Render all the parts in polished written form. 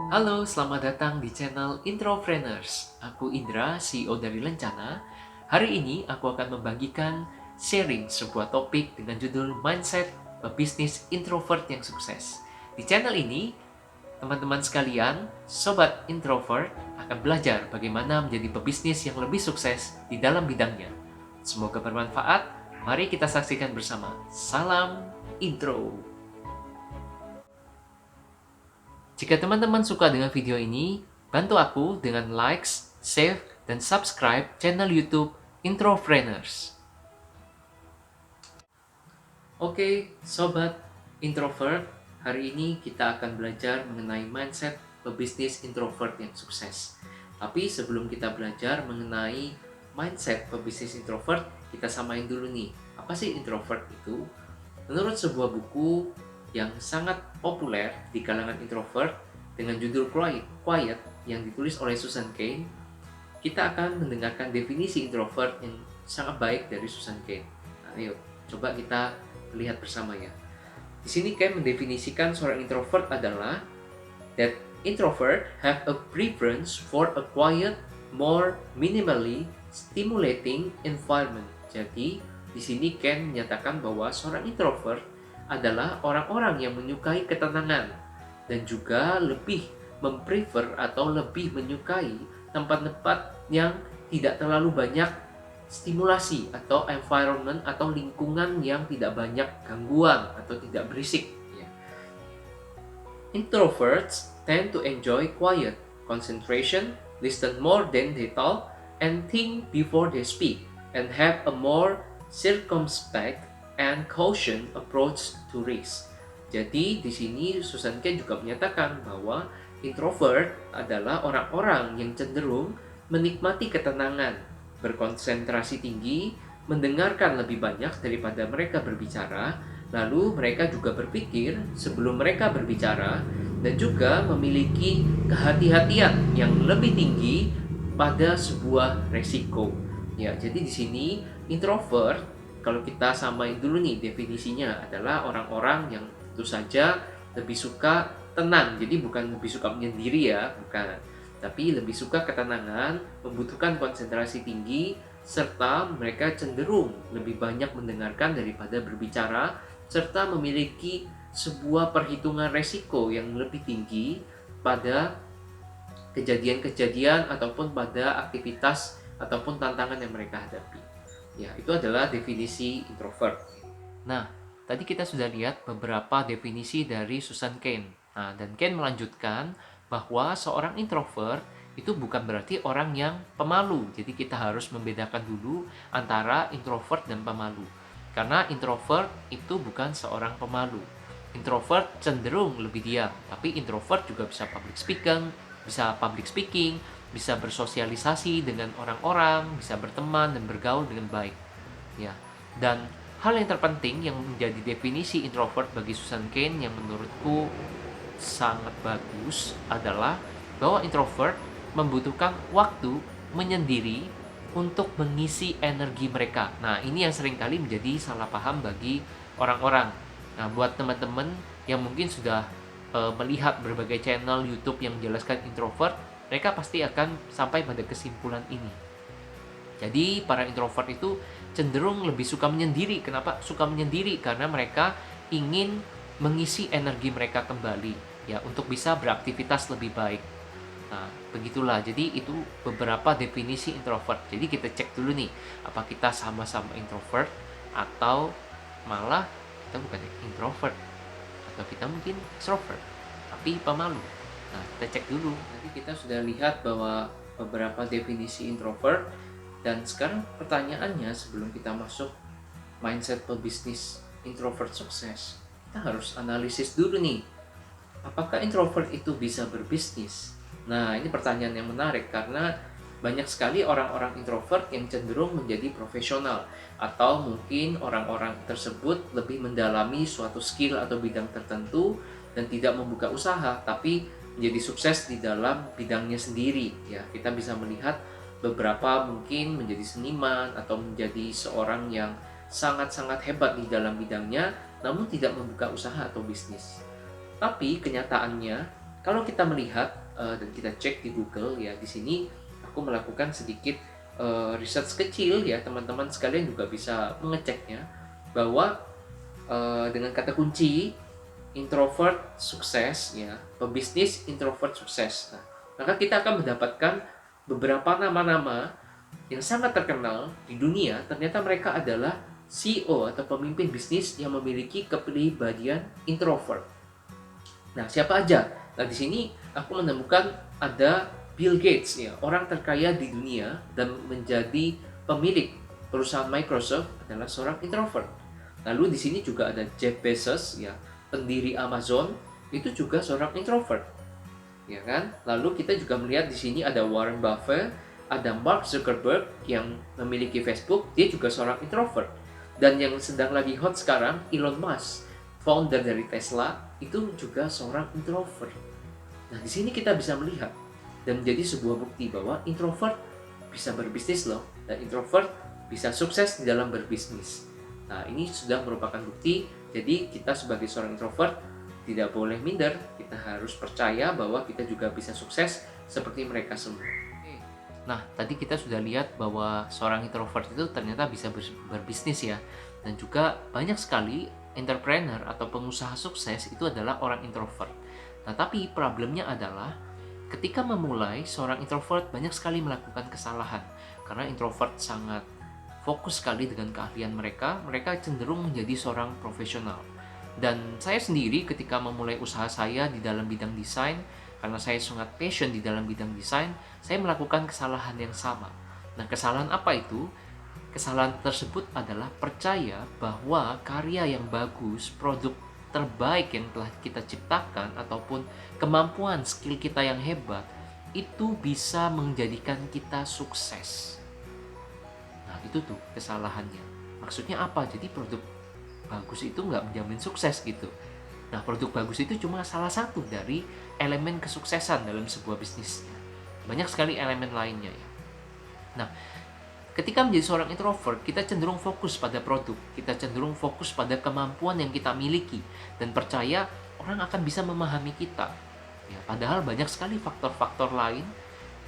Halo, selamat datang di channel Intropreneurs. Aku Indra, CEO dari Lencana. Hari ini aku akan membagikan sharing sebuah topik dengan judul Mindset Pebisnis Introvert yang Sukses. Di channel ini, teman-teman sekalian, sobat introvert akan belajar bagaimana menjadi pebisnis yang lebih sukses di dalam bidangnya. Semoga bermanfaat. Mari kita saksikan bersama. Salam intro. Jika teman-teman suka dengan video ini, bantu aku dengan likes, save, dan subscribe channel YouTube Intropreneurs. Oke, sobat introvert, hari ini kita akan belajar mengenai mindset pebisnis introvert yang sukses. Tapi sebelum kita belajar mengenai mindset pebisnis introvert, kita samain dulu nih, apa sih introvert itu? Menurut sebuah buku yang sangat populer di kalangan introvert dengan judul Quiet yang ditulis oleh Susan Cain, kita akan mendengarkan definisi introvert yang sangat baik dari Susan Cain. Nah, ayo coba kita lihat bersama ya. Di sini Cain mendefinisikan seorang introvert adalah that introvert have a preference for a quiet, more minimally stimulating environment. Jadi, di sini Ken menyatakan bahwa seorang introvert adalah orang-orang yang menyukai ketenangan dan juga lebih memprefer atau lebih menyukai tempat-tempat yang tidak terlalu banyak stimulasi atau environment atau lingkungan yang tidak banyak gangguan atau tidak berisik. Introverts tend to enjoy quiet, concentration, listen more than they talk, and think before they speak, and have a more circumspect and caution approach to risk. Jadi di sini Susan Cain juga menyatakan bahwa introvert adalah orang-orang yang cenderung menikmati ketenangan, berkonsentrasi tinggi, mendengarkan lebih banyak daripada mereka berbicara. Lalu mereka juga berpikir sebelum mereka berbicara dan juga memiliki kehati-hatian yang lebih tinggi pada sebuah resiko. Ya, jadi di sini introvert kalau kita samain dulu nih definisinya adalah orang-orang yang tentu saja lebih suka tenang. Jadi bukan lebih suka menyendiri ya, bukan. Tapi lebih suka ketenangan, membutuhkan konsentrasi tinggi, serta mereka cenderung lebih banyak mendengarkan daripada berbicara, serta memiliki sebuah perhitungan resiko yang lebih tinggi pada kejadian-kejadian ataupun pada aktivitas ataupun tantangan yang mereka hadapi. Ya, itu adalah definisi introvert. Nah, tadi kita sudah lihat beberapa definisi dari Susan Cain. Nah, dan Cain melanjutkan bahwa seorang introvert itu bukan berarti orang yang pemalu. Jadi kita harus membedakan dulu antara introvert dan pemalu. Karena introvert itu bukan seorang pemalu. Introvert cenderung lebih diam, tapi introvert juga bisa public speaking, bisa bersosialisasi dengan orang-orang, bisa berteman dan bergaul dengan baik. Ya. Dan hal yang terpenting yang menjadi definisi introvert bagi Susan Cain yang menurutku sangat bagus adalah bahwa introvert membutuhkan waktu menyendiri untuk mengisi energi mereka. Nah, ini yang seringkali menjadi salah paham bagi orang-orang. Nah, buat teman-teman yang mungkin sudah melihat berbagai channel YouTube yang menjelaskan introvert, mereka pasti akan sampai pada kesimpulan ini. Jadi, para introvert itu cenderung lebih suka menyendiri. Kenapa suka menyendiri? Karena mereka ingin mengisi energi mereka kembali, ya, untuk bisa beraktivitas lebih baik. Nah, begitulah. Jadi itu beberapa definisi introvert. Jadi kita cek dulu nih, apa kita sama-sama introvert atau malah kita bukan introvert atau kita mungkin extrovert tapi pemalu. Nah, kita cek dulu. Nanti kita sudah lihat bahwa beberapa definisi introvert dan sekarang pertanyaannya sebelum kita masuk mindset pebisnis introvert sukses, kita harus analisis dulu nih. Apakah introvert itu bisa berbisnis? Nah, ini pertanyaan yang menarik karena banyak sekali orang-orang introvert yang cenderung menjadi profesional atau mungkin orang-orang tersebut lebih mendalami suatu skill atau bidang tertentu dan tidak membuka usaha tapi menjadi sukses di dalam bidangnya sendiri. Ya, kita bisa melihat beberapa mungkin menjadi seniman atau menjadi seorang yang sangat-sangat hebat di dalam bidangnya namun tidak membuka usaha atau bisnis. Tapi kenyataannya Kalau kita melihat dan kita cek di Google ya, di sini aku melakukan sedikit research kecil ya, teman-teman sekalian juga bisa mengeceknya bahwa dengan kata kunci introvert sukses ya, pebisnis introvert sukses. Nah, maka kita akan mendapatkan beberapa nama-nama yang sangat terkenal di dunia. Ternyata mereka adalah CEO atau pemimpin bisnis yang memiliki kepribadian introvert. Nah, siapa aja? Nah, di sini aku menemukan ada Bill Gates ya, orang terkaya di dunia dan menjadi pemilik perusahaan Microsoft adalah seorang introvert. Lalu di sini juga ada Jeff Bezos ya, pendiri Amazon, itu juga seorang introvert. Ya kan? Lalu kita juga melihat di sini ada Warren Buffett, ada Mark Zuckerberg yang memiliki Facebook, dia juga seorang introvert. Dan yang sedang lagi hot sekarang, Elon Musk, founder dari Tesla, itu juga seorang introvert. Nah, di sini kita bisa melihat dan menjadi sebuah bukti bahwa introvert bisa berbisnis loh, dan introvert bisa sukses di dalam berbisnis. Nah, ini sudah merupakan bukti. Jadi kita sebagai seorang introvert tidak boleh minder, kita harus percaya bahwa kita juga bisa sukses seperti mereka semua. Nah, tadi kita sudah lihat bahwa seorang introvert itu ternyata bisa berbisnis ya. Dan juga banyak sekali entrepreneur atau pengusaha sukses itu adalah orang introvert. Nah, tapi problemnya adalah ketika memulai, seorang introvert banyak sekali melakukan kesalahan. Karena introvert sangat fokus sekali dengan keahlian mereka, mereka cenderung menjadi seorang profesional. Dan saya sendiri ketika memulai usaha saya di dalam bidang desain, karena saya sangat passion di dalam bidang desain, saya melakukan kesalahan yang sama. Nah, kesalahan apa itu? Kesalahan tersebut adalah percaya bahwa karya yang bagus, produk terbaik yang telah kita ciptakan, ataupun kemampuan skill kita yang hebat, itu bisa menjadikan kita sukses. Nah, itu tuh kesalahannya. Maksudnya apa? Jadi produk bagus itu nggak menjamin sukses gitu. Nah, produk bagus itu cuma salah satu dari elemen kesuksesan dalam sebuah bisnis. Banyak sekali elemen lainnya ya. Nah, ketika menjadi seorang introvert, kita cenderung fokus pada produk, kita cenderung fokus pada kemampuan yang kita miliki, dan percaya orang akan bisa memahami kita. Ya, padahal banyak sekali faktor-faktor lain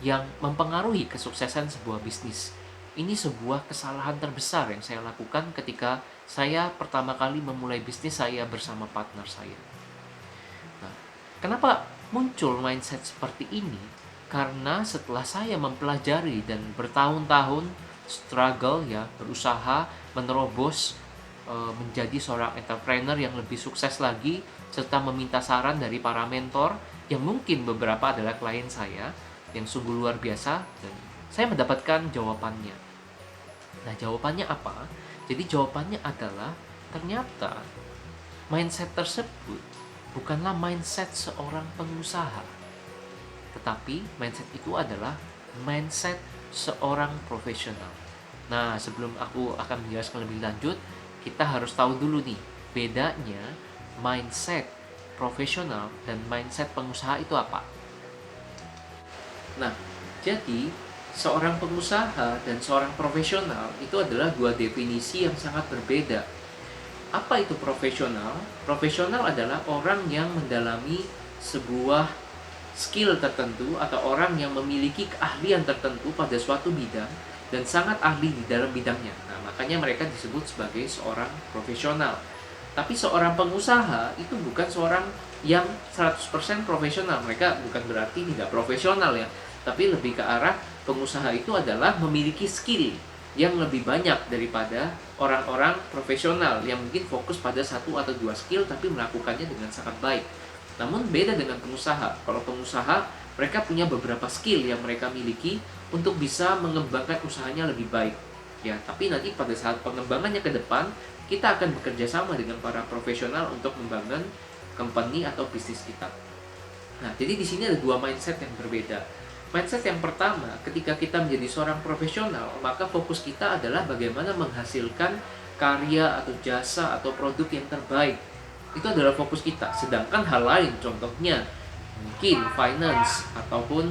yang mempengaruhi kesuksesan sebuah bisnis. Ini sebuah kesalahan terbesar yang saya lakukan ketika saya pertama kali memulai bisnis saya bersama partner saya. Nah, kenapa muncul mindset seperti ini? Karena setelah saya mempelajari dan bertahun-tahun struggle ya, berusaha menerobos menjadi seorang entrepreneur yang lebih sukses lagi, serta meminta saran dari para mentor yang mungkin beberapa adalah klien saya yang sungguh luar biasa, dan saya mendapatkan jawabannya. Nah, jawabannya apa? Jadi jawabannya adalah ternyata mindset tersebut bukanlah mindset seorang pengusaha, tetapi mindset itu adalah mindset seorang profesional. Nah, sebelum aku akan menjelaskan lebih lanjut, kita harus tahu dulu nih, bedanya mindset profesional dan mindset pengusaha itu apa. Nah, jadi seorang pengusaha dan seorang profesional itu adalah dua definisi yang sangat berbeda. Apa itu profesional? Profesional adalah orang yang mendalami sebuah skill tertentu atau orang yang memiliki keahlian tertentu pada suatu bidang dan sangat ahli di dalam bidangnya. Nah, makanya mereka disebut sebagai seorang profesional. Tapi seorang pengusaha itu bukan seorang yang 100% profesional. Mereka bukan berarti tidak profesional ya, tapi lebih ke arah pengusaha itu adalah memiliki skill yang lebih banyak daripada orang-orang profesional yang mungkin fokus pada satu atau dua skill tapi melakukannya dengan sangat baik. Namun beda dengan pengusaha. Kalau pengusaha, mereka punya beberapa skill yang mereka miliki untuk bisa mengembangkan usahanya lebih baik. Ya, tapi nanti pada saat pengembangannya ke depan, kita akan bekerja sama dengan para profesional untuk membangun company atau bisnis kita. Nah, jadi di sini ada dua mindset yang berbeda. Mindset yang pertama, ketika kita menjadi seorang profesional, maka fokus kita adalah bagaimana menghasilkan karya atau jasa atau produk yang terbaik. Itu adalah fokus kita. Sedangkan hal lain, contohnya mungkin finance ataupun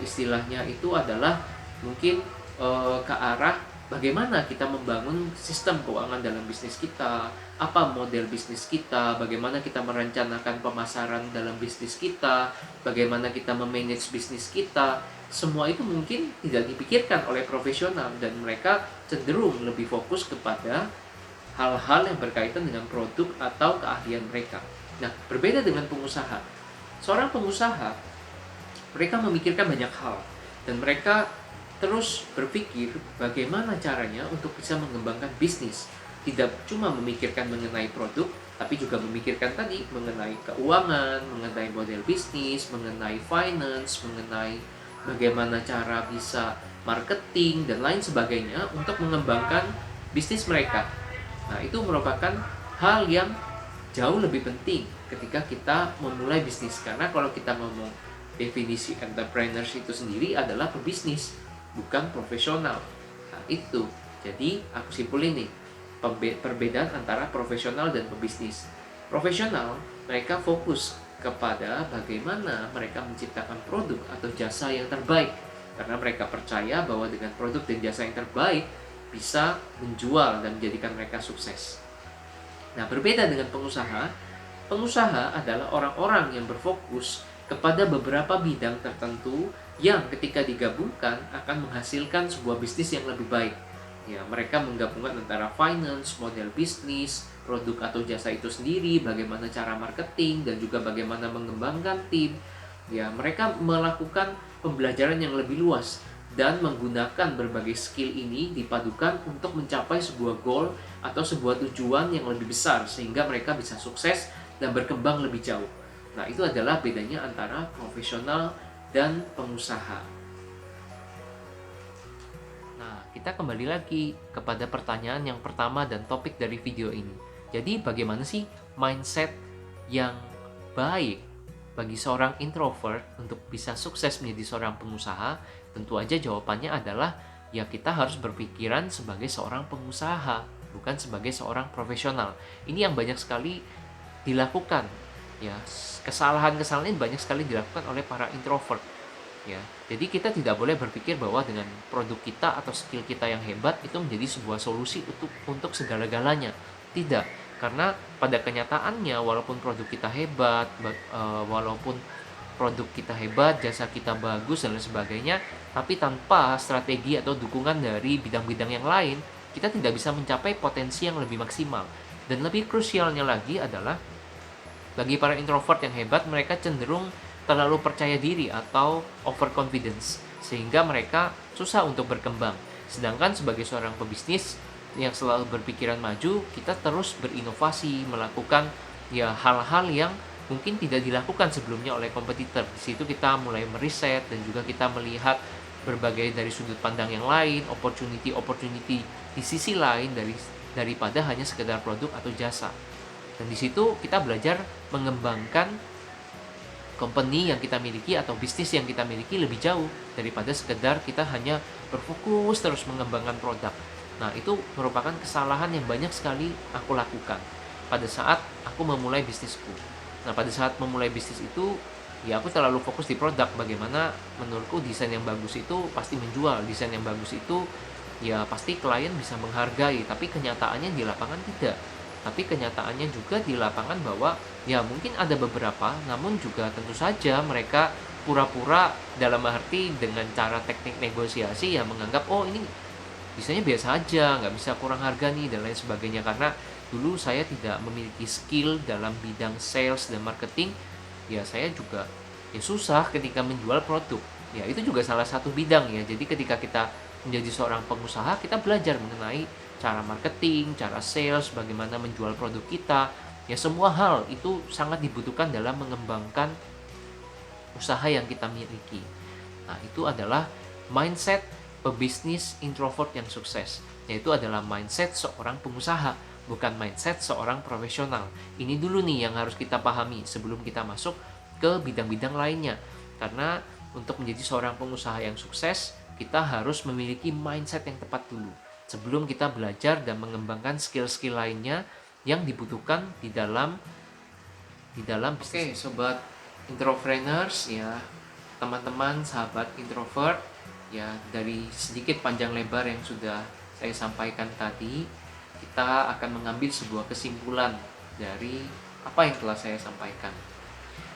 istilahnya itu adalah mungkin ke arah bagaimana kita membangun sistem keuangan dalam bisnis kita, apa model bisnis kita, bagaimana kita merencanakan pemasaran dalam bisnis kita, bagaimana kita memanage bisnis kita. Semua itu mungkin tidak dipikirkan oleh profesional dan mereka cenderung lebih fokus kepada hal-hal yang berkaitan dengan produk atau keahlian mereka. Nah, berbeda dengan pengusaha. Seorang pengusaha, mereka memikirkan banyak hal dan mereka terus berpikir bagaimana caranya untuk bisa mengembangkan bisnis. Tidak cuma memikirkan mengenai produk, tapi juga memikirkan tadi mengenai keuangan, mengenai model bisnis, mengenai finance, mengenai bagaimana cara bisa marketing dan lain sebagainya untuk mengembangkan bisnis mereka. Nah, itu merupakan hal yang jauh lebih penting ketika kita memulai bisnis. Karena kalau kita ngomong definisi entrepreneurs itu sendiri adalah pebisnis, bukan profesional. Nah, itu. Jadi, aku simpulin nih, perbedaan antara profesional dan pebisnis. Profesional, mereka fokus kepada bagaimana mereka menciptakan produk atau jasa yang terbaik. Karena mereka percaya bahwa dengan produk dan jasa yang terbaik bisa menjual dan menjadikan mereka sukses. Nah, berbeda dengan pengusaha, pengusaha adalah orang-orang yang berfokus kepada beberapa bidang tertentu yang ketika digabungkan akan menghasilkan sebuah bisnis yang lebih baik. Ya, mereka menggabungkan antara finance, model bisnis, produk atau jasa itu sendiri, bagaimana cara marketing, dan juga bagaimana mengembangkan tim. Ya, mereka melakukan pembelajaran yang lebih luas dan menggunakan berbagai skill ini dipadukan untuk mencapai sebuah goal atau sebuah tujuan yang lebih besar sehingga mereka bisa sukses dan berkembang lebih jauh. Nah, itu adalah bedanya antara profesional dan pengusaha. Nah, kita kembali lagi kepada pertanyaan yang pertama dan topik dari video ini. Jadi, bagaimana sih mindset yang baik bagi seorang introvert untuk bisa sukses menjadi seorang pengusaha? Tentu aja jawabannya adalah ya kita harus berpikiran sebagai seorang pengusaha, bukan sebagai seorang profesional. Ini yang banyak sekali dilakukan, ya. Kesalahan-kesalahan ini banyak sekali dilakukan oleh para introvert, ya. Jadi kita tidak boleh berpikir bahwa dengan produk kita atau skill kita yang hebat itu menjadi sebuah solusi untuk segala-galanya. Tidak, karena pada kenyataannya walaupun produk kita hebat, walaupun produk kita hebat, jasa kita bagus dan lain sebagainya, tapi tanpa strategi atau dukungan dari bidang-bidang yang lain, kita tidak bisa mencapai potensi yang lebih maksimal. Dan lebih krusialnya lagi adalah bagi para introvert yang hebat, mereka cenderung terlalu percaya diri atau overconfidence, sehingga mereka susah untuk berkembang. Sedangkan sebagai seorang pebisnis yang selalu berpikiran maju, kita terus berinovasi, melakukan ya hal-hal yang mungkin tidak dilakukan sebelumnya oleh kompetitor. Di situ kita mulai meriset dan juga kita melihat berbagai dari sudut pandang yang lain, opportunity di sisi lain daripada hanya sekedar produk atau jasa. Dan di situ kita belajar mengembangkan company yang kita miliki atau bisnis yang kita miliki lebih jauh daripada sekedar kita hanya berfokus terus mengembangkan produk. Nah, itu merupakan kesalahan yang banyak sekali aku lakukan pada saat aku memulai bisnisku. Nah, pada saat memulai bisnis itu, ya aku terlalu fokus di produk. Bagaimana menurutku desain yang bagus itu pasti menjual. Desain yang bagus itu ya pasti klien bisa menghargai. Tapi kenyataannya di lapangan tidak. Tapi kenyataannya juga di lapangan bahwa ya mungkin ada beberapa, namun juga tentu saja mereka pura-pura dalam arti dengan cara teknik negosiasi ya menganggap oh ini desainnya biasa aja, nggak bisa kurang harga nih dan lain sebagainya. Karena dulu saya tidak memiliki skill dalam bidang sales dan marketing, ya saya juga ya susah ketika menjual produk. Ya itu juga salah satu bidang ya. Jadi ketika kita menjadi seorang pengusaha, kita belajar mengenai cara marketing, cara sales, bagaimana menjual produk kita. Ya semua hal itu sangat dibutuhkan dalam mengembangkan usaha yang kita miliki. Nah, itu adalah mindset pebisnis introvert yang sukses. Yaitu adalah mindset seorang pengusaha, bukan mindset seorang profesional. Ini dulu nih yang harus kita pahami sebelum kita masuk ke bidang-bidang lainnya. Karena untuk menjadi seorang pengusaha yang sukses, kita harus memiliki mindset yang tepat dulu sebelum kita belajar dan mengembangkan skill-skill lainnya yang dibutuhkan di dalam bisnis. Oke, sobat introverners ya, teman-teman sahabat introvert ya, dari sedikit panjang lebar yang sudah saya sampaikan tadi, kita akan mengambil sebuah kesimpulan dari apa yang telah saya sampaikan.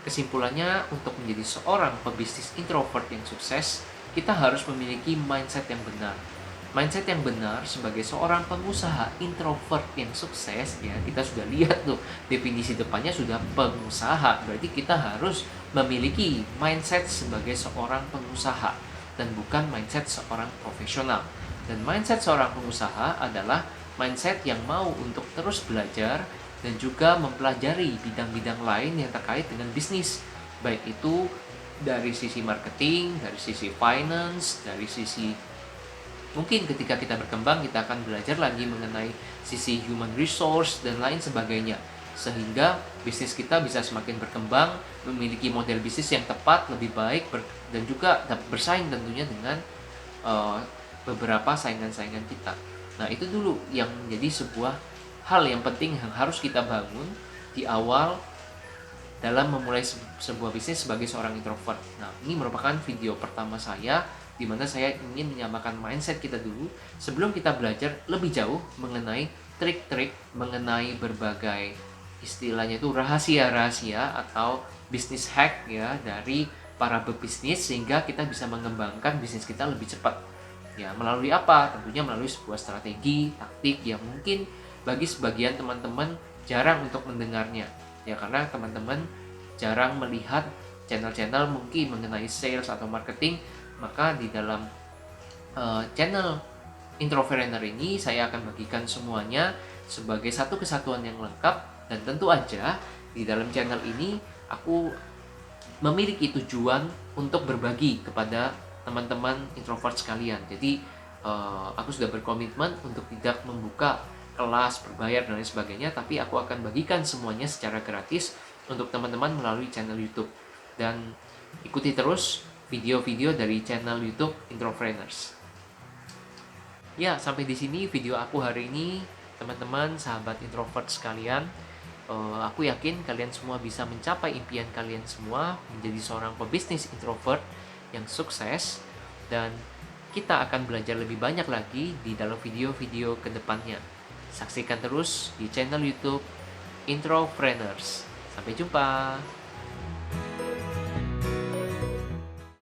Kesimpulannya, untuk menjadi seorang pebisnis introvert yang sukses, kita harus memiliki mindset yang benar. Mindset yang benar sebagai seorang pengusaha introvert yang sukses, ya kita sudah lihat tuh definisi depannya sudah pengusaha. Berarti kita harus memiliki mindset sebagai seorang pengusaha dan bukan mindset seorang profesional. Dan mindset seorang pengusaha adalah mindset yang mau untuk terus belajar dan juga mempelajari bidang-bidang lain yang terkait dengan bisnis. Baik itu dari sisi marketing, dari sisi finance, dari sisi mungkin ketika kita berkembang kita akan belajar lagi mengenai sisi human resource dan lain sebagainya. Sehingga bisnis kita bisa semakin berkembang, memiliki model bisnis yang tepat, lebih baik, dan juga dapat bersaing tentunya dengan beberapa saingan-saingan kita. Nah, itu dulu yang menjadi sebuah hal yang penting yang harus kita bangun di awal dalam memulai sebuah bisnis sebagai seorang introvert. Nah, ini merupakan video pertama saya di mana saya ingin menyamakan mindset kita dulu sebelum kita belajar lebih jauh mengenai trik-trik, mengenai berbagai istilahnya itu rahasia-rahasia atau bisnis hack ya dari para pebisnis sehingga kita bisa mengembangkan bisnis kita lebih cepat. Ya, melalui apa? Tentunya melalui sebuah strategi, taktik yang mungkin bagi sebagian teman-teman jarang untuk mendengarnya. Ya, karena teman-teman jarang melihat channel-channel mungkin mengenai sales atau marketing, maka di dalam channel Introverner ini saya akan bagikan semuanya sebagai satu kesatuan yang lengkap. Dan tentu aja di dalam channel ini aku memiliki tujuan untuk berbagi kepada teman-teman introvert sekalian. Jadi aku sudah berkomitmen untuk tidak membuka kelas berbayar dan lain sebagainya, tapi aku akan bagikan semuanya secara gratis untuk teman-teman melalui channel YouTube. Dan ikuti terus video-video dari channel YouTube Introverners. Ya, sampai di sini video aku hari ini, teman-teman, sahabat introvert sekalian. Aku yakin kalian semua bisa mencapai impian kalian semua menjadi seorang pebisnis introvert yang sukses, dan kita akan belajar lebih banyak lagi di dalam video-video kedepannya. Saksikan terus di channel YouTube Introverners. Sampai jumpa.